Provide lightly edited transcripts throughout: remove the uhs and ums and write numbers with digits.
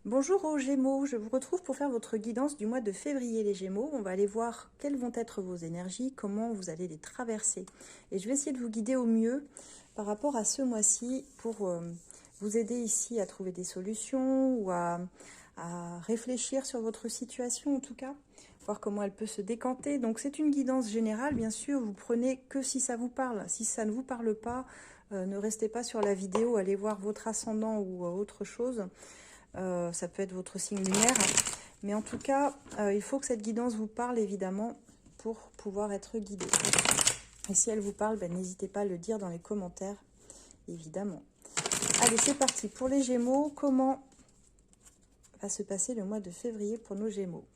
Bonjour aux Gémeaux, je vous retrouve pour faire votre guidance du mois de février les Gémeaux. On va aller voir quelles vont être vos énergies, comment vous allez les traverser. Et je vais essayer de vous guider au mieux par rapport à ce mois-ci pour vous aider ici à trouver des solutions ou à réfléchir sur votre situation en tout cas, voir comment elle peut se décanter. Donc c'est une guidance générale, bien sûr, vous prenez que si ça vous parle. Si ça ne vous parle pas, ne restez pas sur la vidéo, allez voir votre ascendant ou autre chose. Ça peut être votre signe lunaire. Mais en tout cas, il faut que cette guidance vous parle évidemment pour pouvoir être guidé. Et si elle vous parle, n'hésitez pas à le dire dans les commentaires, évidemment. Allez, c'est parti. Pour les Gémeaux, comment va se passer le mois de février pour nos Gémeaux?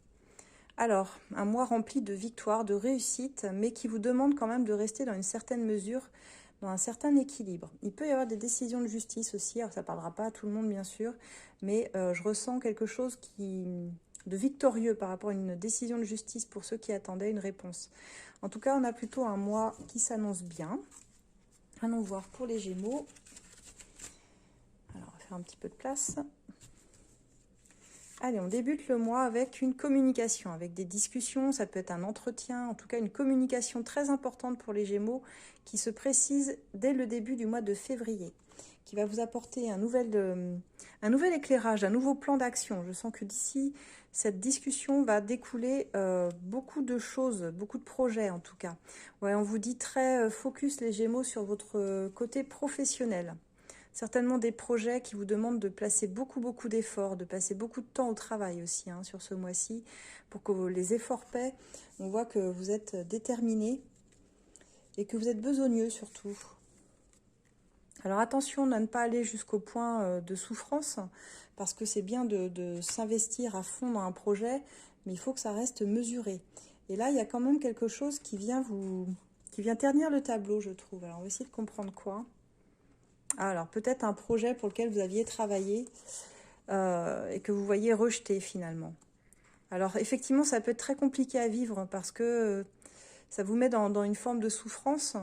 Alors, un mois rempli de victoires, de réussites, mais qui vous demande quand même de rester dans une certaine mesure, dans un certain équilibre. Il peut y avoir des décisions de justice aussi, alors ça ne parlera pas à tout le monde bien sûr, mais je ressens quelque chose de victorieux par rapport à une décision de justice pour ceux qui attendaient une réponse. En tout cas, on a plutôt un mois qui s'annonce bien. Allons voir pour les Gémeaux. Alors, on va faire un petit peu de place. Allez, on débute le mois avec une communication, avec des discussions, ça peut être un entretien, en tout cas une communication très importante pour les Gémeaux qui se précise dès le début du mois de février, qui va vous apporter un nouvel éclairage, un nouveau plan d'action. Je sens que d'ici, cette discussion va découler beaucoup de choses, beaucoup de projets en tout cas. Ouais, on vous dit très focus les Gémeaux sur votre côté professionnel. Certainement des projets qui vous demandent de placer beaucoup d'efforts, de passer beaucoup de temps au travail aussi sur ce mois-ci, pour que les efforts paient. On voit que vous êtes déterminé et que vous êtes besogneux surtout. Alors attention à ne pas aller jusqu'au point de souffrance, parce que c'est bien de s'investir à fond dans un projet, mais il faut que ça reste mesuré. Et là, il y a quand même quelque chose qui vient ternir le tableau, je trouve. Alors on va essayer de comprendre quoi. Alors, peut-être un projet pour lequel vous aviez travaillé et que vous voyez rejeté finalement. Alors, effectivement, ça peut être très compliqué à vivre parce que ça vous met dans une forme de souffrance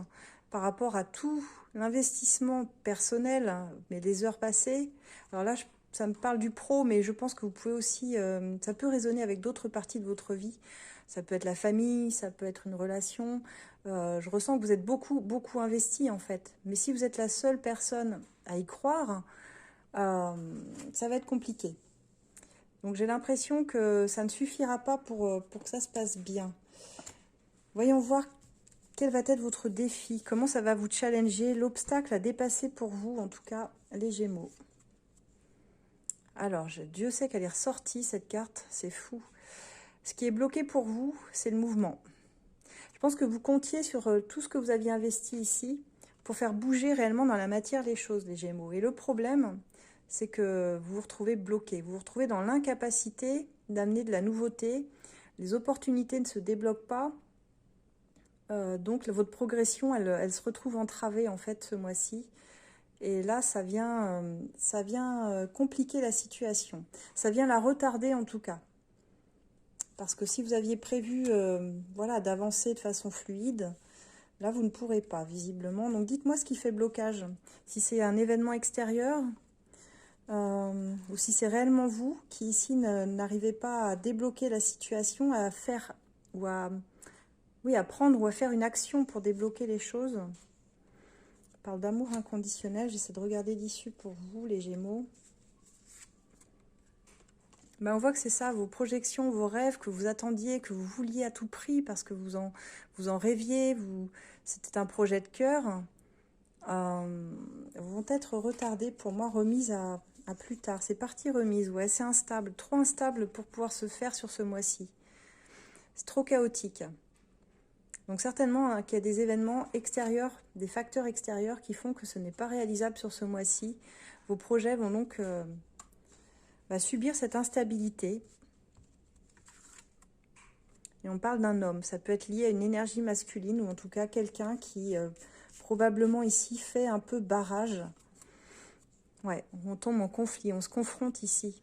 par rapport à tout l'investissement personnel, mais les heures passées. Alors là, ça me parle du pro, mais je pense que vous pouvez aussi, ça peut résonner avec d'autres parties de votre vie. Ça peut être la famille, ça peut être une relation. Je ressens que vous êtes beaucoup investi en fait. Mais si vous êtes la seule personne à y croire, ça va être compliqué. Donc j'ai l'impression que ça ne suffira pas pour que ça se passe bien. Voyons voir quel va être votre défi, comment ça va vous challenger, l'obstacle à dépasser pour vous, en tout cas les Gémeaux. Alors, Dieu sait qu'elle est ressortie cette carte, c'est fou. Ce qui est bloqué pour vous, c'est le mouvement. Je pense que vous comptiez sur tout ce que vous aviez investi ici pour faire bouger réellement dans la matière les choses, les Gémeaux. Et le problème, c'est que vous vous retrouvez bloqué. Vous vous retrouvez dans l'incapacité d'amener de la nouveauté. Les opportunités ne se débloquent pas. Donc votre progression, elle se retrouve entravée en fait ce mois-ci. Et là, ça vient compliquer la situation. Ça vient la retarder en tout cas. Parce que si vous aviez prévu voilà, d'avancer de façon fluide, là, vous ne pourrez pas, visiblement. Donc, dites-moi ce qui fait blocage. Si c'est un événement extérieur, ou si c'est réellement vous qui, ici, n'arrivez pas à débloquer la situation, à faire, ou à prendre ou à faire une action pour débloquer les choses. On parle d'amour inconditionnel. J'essaie de regarder l'issue pour vous, les Gémeaux. On voit que c'est ça, vos projections, vos rêves que vous attendiez, que vous vouliez à tout prix parce que vous en rêviez, c'était un projet de cœur, vont être retardés pour moi, remises à plus tard. C'est parti remise, ouais, c'est instable, trop instable pour pouvoir se faire sur ce mois-ci. C'est trop chaotique. Donc certainement qu'il y a des événements extérieurs, des facteurs extérieurs qui font que ce n'est pas réalisable sur ce mois-ci. Vos projets vont donc subir cette instabilité. Et on parle d'un homme. Ça peut être lié à une énergie masculine ou en tout cas quelqu'un qui probablement ici fait un peu barrage. Ouais, on tombe en conflit, on se confronte ici.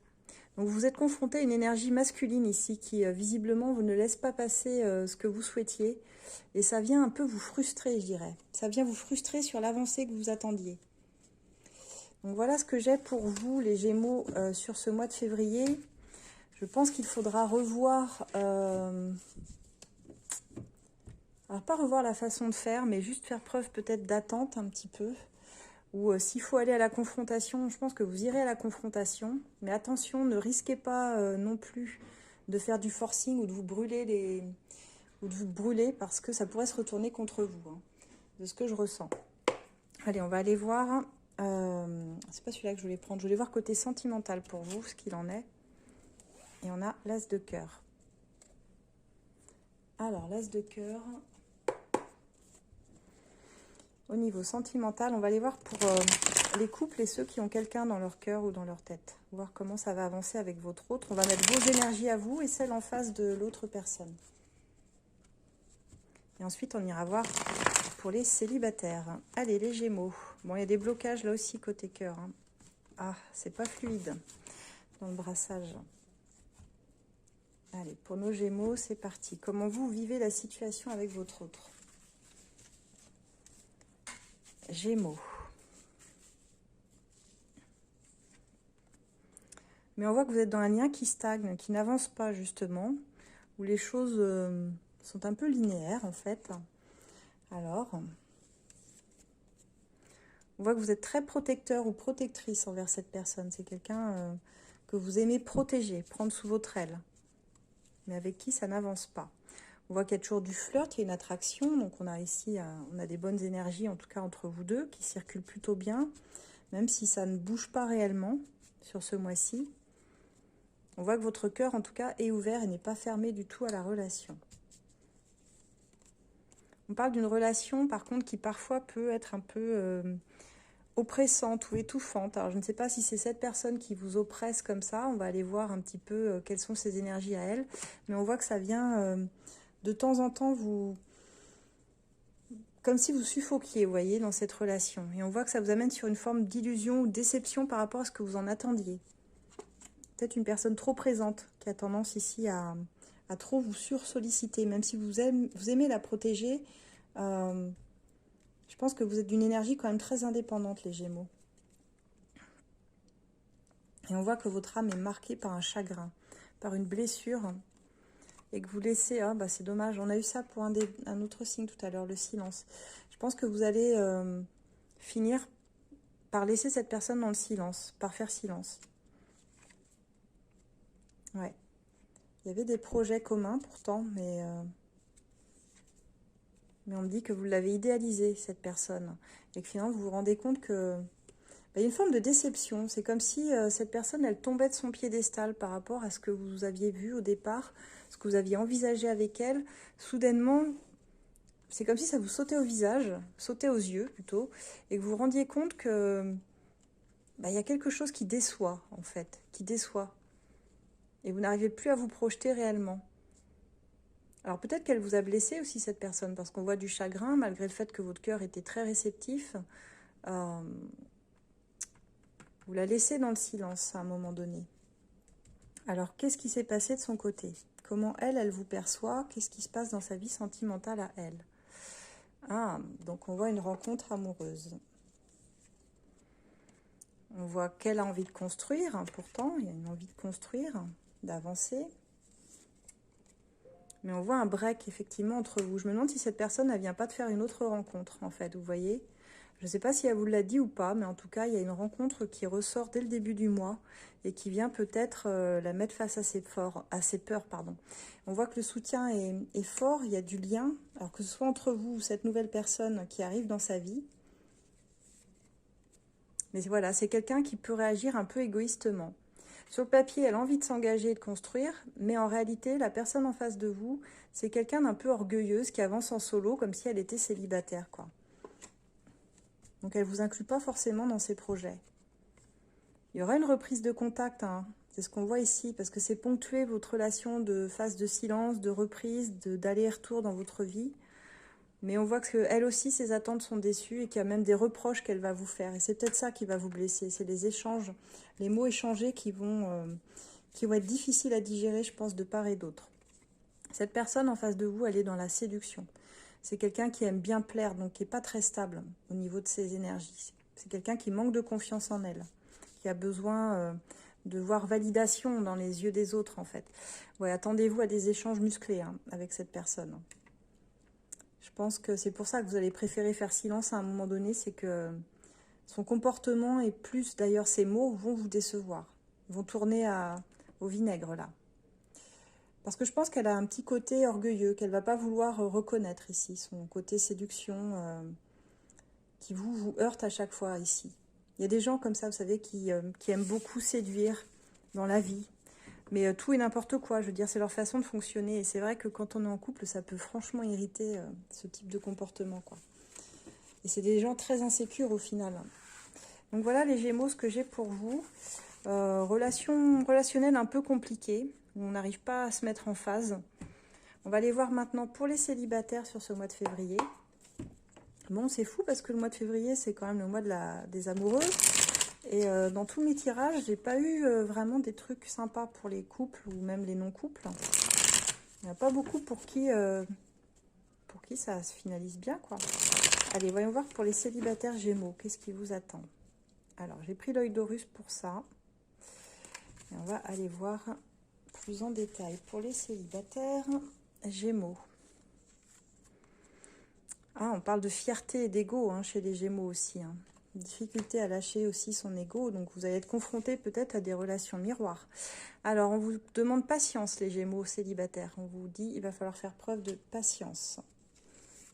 Donc vous êtes confronté à une énergie masculine ici qui visiblement vous ne laisse pas passer ce que vous souhaitiez. Et ça vient un peu vous frustrer, je dirais. Ça vient vous frustrer sur l'avancée que vous attendiez. Donc voilà ce que j'ai pour vous, les Gémeaux, sur ce mois de février. Je pense qu'il faudra revoir, alors pas revoir la façon de faire, mais juste faire preuve peut-être d'attente un petit peu. Ou s'il faut aller à la confrontation, je pense que vous irez à la confrontation. Mais attention, ne risquez pas non plus de faire du forcing ou de vous brûler parce que ça pourrait se retourner contre vous, hein, de ce que je ressens. Allez, on va aller voir. C'est pas celui-là que je voulais prendre. Je voulais voir côté sentimental pour vous, ce qu'il en est. Et on a l'As de cœur. Alors, l'As de cœur. Au niveau sentimental, on va aller voir pour les couples et ceux qui ont quelqu'un dans leur cœur ou dans leur tête. Voir comment ça va avancer avec votre autre. On va mettre vos énergies à vous et celles en face de l'autre personne. Et ensuite, on ira voir pour les célibataires. Allez, les Gémeaux. Bon, il y a des blocages là aussi côté cœur, hein. Ah, c'est pas fluide dans le brassage. Allez, pour nos Gémeaux, c'est parti. Comment vous vivez la situation avec votre autre? Gémeaux. Mais on voit que vous êtes dans un lien qui stagne, qui n'avance pas justement, où les choses sont un peu linéaires en fait. Alors, on voit que vous êtes très protecteur ou protectrice envers cette personne. C'est quelqu'un que vous aimez protéger, prendre sous votre aile, mais avec qui ça n'avance pas. On voit qu'il y a toujours du flirt, il y a une attraction, donc on a ici on a des bonnes énergies, en tout cas entre vous deux, qui circulent plutôt bien, même si ça ne bouge pas réellement sur ce mois-ci. On voit que votre cœur, en tout cas, est ouvert et n'est pas fermé du tout à la relation. On parle d'une relation, par contre, qui parfois peut être un peu oppressante ou étouffante. Alors, je ne sais pas si c'est cette personne qui vous oppresse comme ça. On va aller voir un petit peu quelles sont ses énergies à elle. Mais on voit que ça vient de temps en temps comme si vous suffoquiez, vous voyez, dans cette relation. Et on voit que ça vous amène sur une forme d'illusion ou de déception par rapport à ce que vous en attendiez. Peut-être une personne trop présente qui a tendance ici à trop vous sursolliciter. Même si vous aimez la protéger, je pense que vous êtes d'une énergie quand même très indépendante, les Gémeaux. Et on voit que votre âme est marquée par un chagrin, par une blessure. Et que vous laissez, ah bah c'est dommage, on a eu ça pour un autre signe tout à l'heure, le silence. Je pense que vous allez finir par laisser cette personne dans le silence, par faire silence. Ouais. Il y avait des projets communs pourtant, mais on me dit que vous l'avez idéalisé, cette personne. Et que finalement, vous vous rendez compte que il y a une forme de déception. C'est comme si cette personne, elle tombait de son piédestal par rapport à ce que vous aviez vu au départ, ce que vous aviez envisagé avec elle. Soudainement, c'est comme si ça vous sautait au visage, sautait aux yeux plutôt, et que vous vous rendiez compte que il y a quelque chose qui déçoit, en fait, qui déçoit. Et vous n'arrivez plus à vous projeter réellement. Alors peut-être qu'elle vous a blessé aussi, cette personne, parce qu'on voit du chagrin, malgré le fait que votre cœur était très réceptif. Vous la laissez dans le silence à un moment donné. Alors, qu'est-ce qui s'est passé de son côté? Comment elle vous perçoit? Qu'est-ce qui se passe dans sa vie sentimentale à elle? Ah, donc on voit une rencontre amoureuse. On voit qu'elle a envie de construire, hein, pourtant, il y a une envie de construire, d'avancer. Mais on voit un break, effectivement, entre vous. Je me demande si cette personne, elle ne vient pas de faire une autre rencontre, en fait, vous voyez? Je ne sais pas si elle vous l'a dit ou pas, mais en tout cas, il y a une rencontre qui ressort dès le début du mois et qui vient peut-être la mettre face à ses peurs. On voit que le soutien est fort, il y a du lien, alors que ce soit entre vous ou cette nouvelle personne qui arrive dans sa vie. Mais voilà, c'est quelqu'un qui peut réagir un peu égoïstement. Sur le papier, elle a envie de s'engager et de construire, mais en réalité, la personne en face de vous, c'est quelqu'un d'un peu orgueilleuse qui avance en solo comme si elle était célibataire, quoi. Donc, elle ne vous inclut pas forcément dans ses projets. Il y aura une reprise de contact, hein. C'est ce qu'on voit ici, parce que c'est ponctué votre relation de phase de silence, de reprise, d'aller-retour dans votre vie. Mais on voit qu'elle aussi, ses attentes sont déçues et qu'il y a même des reproches qu'elle va vous faire. Et c'est peut-être ça qui va vous blesser, c'est les échanges, les mots échangés qui vont être difficiles à digérer, je pense, de part et d'autre. Cette personne en face de vous, elle est dans la séduction. C'est quelqu'un qui aime bien plaire, donc qui n'est pas très stable au niveau de ses énergies. C'est quelqu'un qui manque de confiance en elle, qui a besoin de voir validation dans les yeux des autres, en fait. Ouais, attendez-vous à des échanges musclés hein, avec cette personne. Je pense que c'est pour ça que vous allez préférer faire silence à un moment donné, c'est que son comportement et plus d'ailleurs ses mots vont vous décevoir, vont tourner au vinaigre là. Parce que je pense qu'elle a un petit côté orgueilleux, qu'elle va pas vouloir reconnaître ici, son côté séduction qui vous heurte à chaque fois ici. Il y a des gens comme ça, vous savez, qui aiment beaucoup séduire dans la vie. Mais tout et n'importe quoi, je veux dire, c'est leur façon de fonctionner. Et c'est vrai que quand on est en couple, ça peut franchement irriter ce type de comportement, quoi. Et c'est des gens très insécures au final. Donc voilà les Gémeaux, ce que j'ai pour vous. Relationnelle un peu compliquée, où on n'arrive pas à se mettre en phase. On va aller voir maintenant pour les célibataires sur ce mois de février. Bon, c'est fou parce que le mois de février, c'est quand même le mois des amoureux. Et dans tous mes tirages, j'ai pas eu vraiment des trucs sympas pour les couples ou même les non-couples. Il n'y en a pas beaucoup pour qui ça se finalise bien, quoi. Allez, voyons voir pour les célibataires Gémeaux. Qu'est-ce qui vous attend? Alors, j'ai pris l'œil d'Horus pour ça. Et on va aller voir plus en détail pour les célibataires Gémeaux. Ah, on parle de fierté et d'ego hein, chez les Gémeaux aussi. Hein. Difficulté à lâcher aussi son ego. Donc, vous allez être confronté peut-être à des relations miroirs. Alors, on vous demande patience, les Gémeaux célibataires. On vous dit il va falloir faire preuve de patience,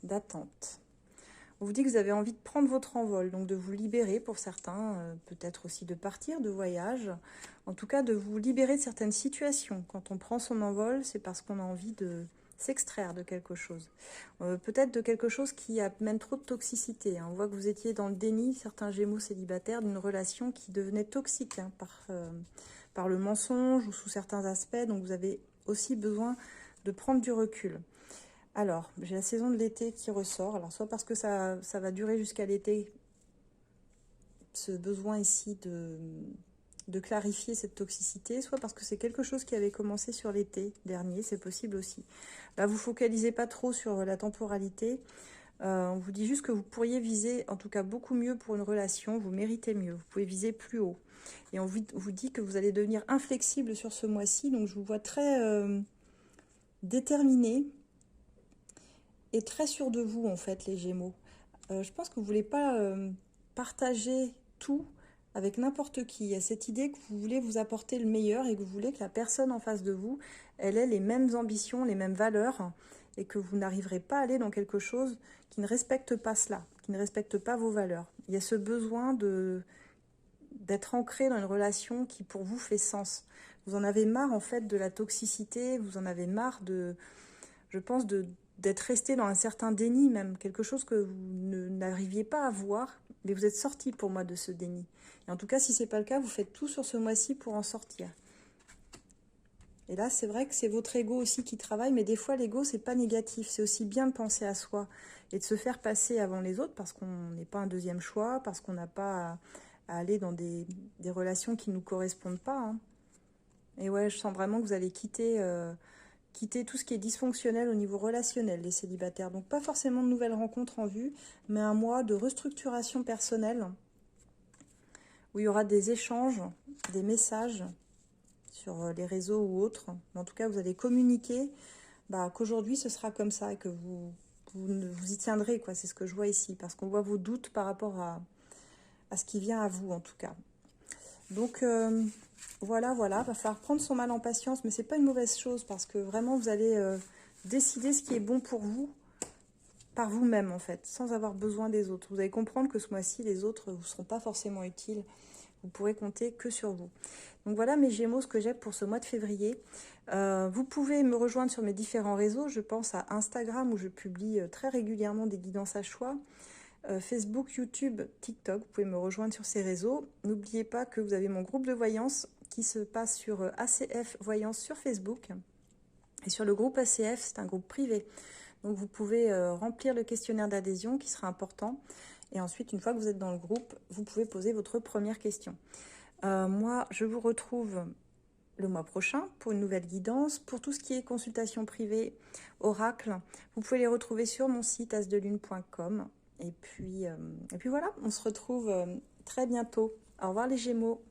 d'attente. On vous dit que vous avez envie de prendre votre envol, donc de vous libérer pour certains, peut-être aussi de partir de voyage. En tout cas, de vous libérer de certaines situations. Quand on prend son envol, c'est parce qu'on a envie de s'extraire de quelque chose. Peut-être de quelque chose qui amène trop de toxicité. Hein. On voit que vous étiez dans le déni, certains Gémeaux célibataires, d'une relation qui devenait toxique hein, par le mensonge ou sous certains aspects. Donc vous avez aussi besoin de prendre du recul. Alors, j'ai la saison de l'été qui ressort. Alors, soit parce que ça va durer jusqu'à l'été, ce besoin ici de clarifier cette toxicité, soit parce que c'est quelque chose qui avait commencé sur l'été dernier, c'est possible aussi. Là, vous focalisez pas trop sur la temporalité. On vous dit juste que vous pourriez viser, en tout cas beaucoup mieux pour une relation, vous méritez mieux, vous pouvez viser plus haut. Et on vous dit que vous allez devenir inflexible sur ce mois-ci, donc je vous vois très déterminé et très sûr de vous, en fait, les Gémeaux. Je pense que vous ne voulez pas partager tout avec n'importe qui. Il y a cette idée que vous voulez vous apporter le meilleur et que vous voulez que la personne en face de vous, elle ait les mêmes ambitions, les mêmes valeurs et que vous n'arriverez pas à aller dans quelque chose qui ne respecte pas cela, qui ne respecte pas vos valeurs. Il y a ce besoin d'être ancré dans une relation qui pour vous fait sens. Vous en avez marre en fait de la toxicité, vous en avez marre je pense, d'être resté dans un certain déni même, quelque chose que vous n'arriviez pas à voir, mais vous êtes sorti pour moi de ce déni. Et en tout cas, si ce n'est pas le cas, vous faites tout sur ce mois-ci pour en sortir. Et là, c'est vrai que c'est votre ego aussi qui travaille, mais des fois, l'ego, c'est pas négatif. C'est aussi bien de penser à soi et de se faire passer avant les autres parce qu'on n'est pas un deuxième choix, parce qu'on n'a pas à aller dans des relations qui ne nous correspondent pas. Hein. Et ouais, je sens vraiment que vous allez quitter tout ce qui est dysfonctionnel au niveau relationnel, les célibataires. Donc pas forcément de nouvelles rencontres en vue, mais un mois de restructuration personnelle où il y aura des échanges, des messages sur les réseaux ou autres. En tout cas, vous allez communiquer qu'aujourd'hui ce sera comme ça et que vous y tiendrez, quoi. C'est ce que je vois ici, parce qu'on voit vos doutes par rapport à ce qui vient à vous, en tout cas. Donc, voilà, va falloir prendre son mal en patience, mais c'est pas une mauvaise chose, parce que vraiment, vous allez décider ce qui est bon pour vous, par vous-même, en fait, sans avoir besoin des autres. Vous allez comprendre que ce mois-ci, les autres ne vous seront pas forcément utiles. Vous pourrez compter que sur vous. Donc voilà mes Gémeaux, ce que j'ai pour ce mois de février. Vous pouvez me rejoindre sur mes différents réseaux. Je pense à Instagram où je publie très régulièrement des guidances à choix. Facebook, YouTube, TikTok, vous pouvez me rejoindre sur ces réseaux. N'oubliez pas que vous avez mon groupe de voyance qui se passe sur ACF Voyance sur Facebook. Et sur le groupe ACF, c'est un groupe privé. Donc vous pouvez remplir le questionnaire d'adhésion qui sera important. Et ensuite, une fois que vous êtes dans le groupe, vous pouvez poser votre première question. Moi, je vous retrouve le mois prochain pour une nouvelle guidance. Pour tout ce qui est consultation privée, oracle, vous pouvez les retrouver sur mon site asdelune.com. et puis voilà, on se retrouve très bientôt. Au revoir les Gémeaux.